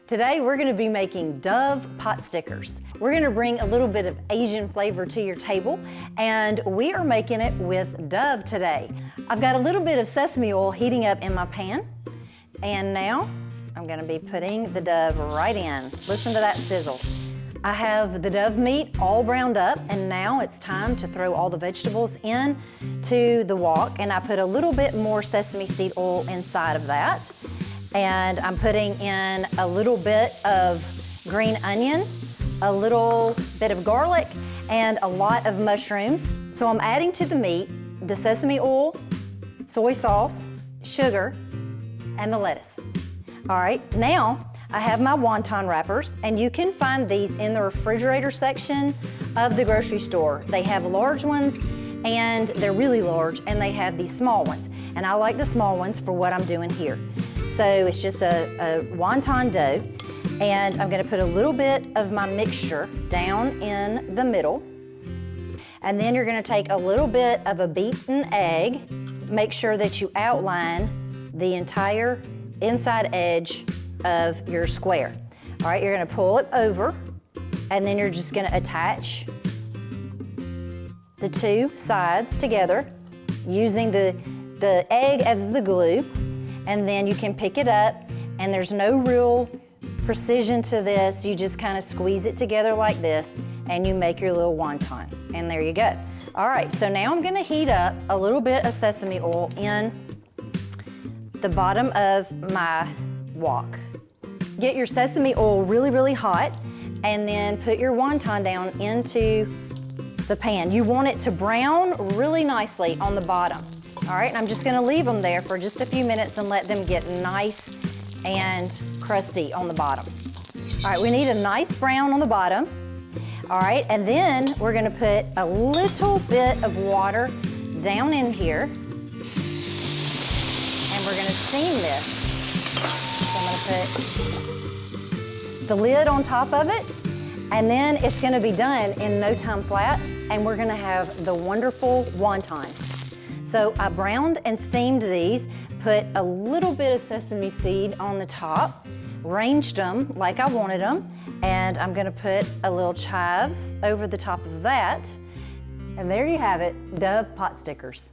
Today we're gonna be making Dove pot stickers. We're gonna bring a little bit of Asian flavor to your table, and we are making it with Dove today. I've got a little bit of sesame oil heating up in my pan, and now I'm gonna be putting the Dove right in. Listen to that sizzle. I have the Dove meat all browned up, and now it's time to throw all the vegetables in to the wok, and I put a little bit more sesame seed oil inside of that. And I'm putting in a little bit of green onion, a little bit of garlic, and a lot of mushrooms. So I'm adding to the meat the sesame oil, soy sauce, sugar, and the lettuce. All right, now I have my wonton wrappers, and you can find these in the refrigerator section of the grocery store. They have large ones, and they're really large, and they have these small ones. And I like the small ones for what I'm doing here. So it's just a wonton dough, and I'm gonna put a little bit of my mixture down in the middle. And then you're gonna take a little bit of a beaten egg. Make sure that you outline the entire inside edge of your square. All right, you're gonna pull it over, and then you're just gonna attach the two sides together using the egg as the glue. And then you can pick it up, and there's no real precision to this. You just kind of squeeze it together like this, and you make your little wonton. And there you go. All right, so now I'm gonna heat up a little bit of sesame oil in the bottom of my wok. Get your sesame oil really, really hot, and then put your wonton down into the pan. You want it to brown really nicely on the bottom. All right, and I'm just gonna leave them there for just a few minutes and let them get nice and crusty on the bottom. All right, we need a nice brown on the bottom. All right, and then we're gonna put a little bit of water down in here, and we're gonna steam this. So I'm gonna put the lid on top of it, and then it's gonna be done in no time flat, and we're gonna have the wonderful wontons. So I browned and steamed these, put a little bit of sesame seed on the top, arranged them like I wanted them, and I'm gonna put a little chives over the top of that. And there you have it, Dove pot stickers.